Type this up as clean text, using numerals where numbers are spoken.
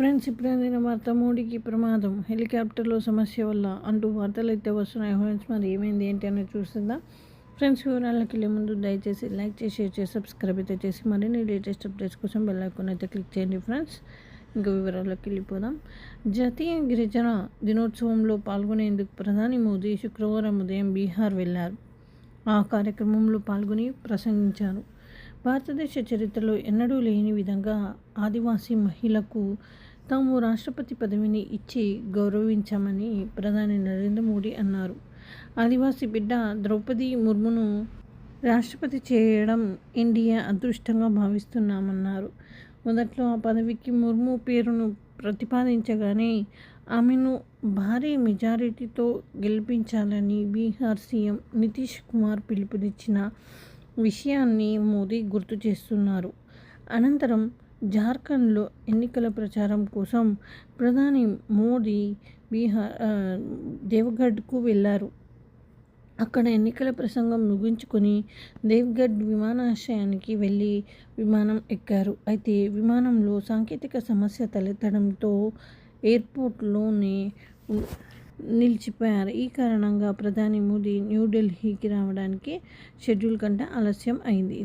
Friends, ఇప్పుడు అందిన వార్త మోడీకి ప్రమాదం, హెలికాప్టర్లో సమస్య వల్ల అంటూ వార్తలు అయితే వస్తున్నాయి. ఫ్రెండ్స్, మరి ఏమైంది ఏంటి అనేది చూస్తుందాం. ఫ్రెండ్స్, వివరాలకు వెళ్ళే ముందు దయచేసి లైక్ చేసి షేర్ చేసి సబ్స్క్రైబ్ అయితే చేసి మరిన్ని లేటెస్ట్ అప్డేట్స్ కోసం బెల్ ఐకాన్ అయితే క్లిక్ చేయండి. ఫ్రెండ్స్, ఇంకా వివరాలకు వెళ్ళిపోదాం. జాతీయ గిరిజన దినోత్సవంలో పాల్గొనేందుకు ప్రధాని మోదీ శుక్రవారం ఉదయం బీహార్ వెళ్లారు. ఆ కార్యక్రమంలో పాల్గొని ప్రసంగించారు. భారతదేశ చరిత్రలో ఎన్నడూ లేని విధంగా ఆదివాసీ మహిళకు తాము రాష్ట్రపతి పదవిని ఇచ్చి గౌరవించామని ప్రధాని నరేంద్ర మోడీ అన్నారు. ఆదివాసీ బిడ్డ ద్రౌపది ముర్మును రాష్ట్రపతి చేయడం ఇండియా అదృష్టంగా భావిస్తున్నామన్నారు. మొదట్లో ఆ పదవికి ముర్ము పేరును ప్రతిపాదించగానే ఆమెను భారీ మెజారిటీతో గెలిపించాలని బీహార్ సీఎం నితీష్ కుమార్ పిలుపునిచ్చిన విషయాన్ని మోదీ గుర్తు చేస్తున్నారు. అనంతరం జార్ఖండ్లో ఎన్నికల ప్రచారం కోసం ప్రధాని మోదీ దేవగఢ్కు వెళ్లారు. అక్కడ ఎన్నికల ప్రసంగం ముగించుకొని దేవగఢ్ విమానాశ్రయానికి వెళ్లి విమానం ఎక్కారు. అయితే విమానంలో సాంకేతిక సమస్య తలెత్తడంతో ఎయిర్పోర్ట్లోనే నిలిచిపోయారు. ఈ కారణంగా ప్రధాని మోదీ న్యూఢిల్లీకి రావడానికి షెడ్యూల్ కంటే ఆలస్యం అయింది.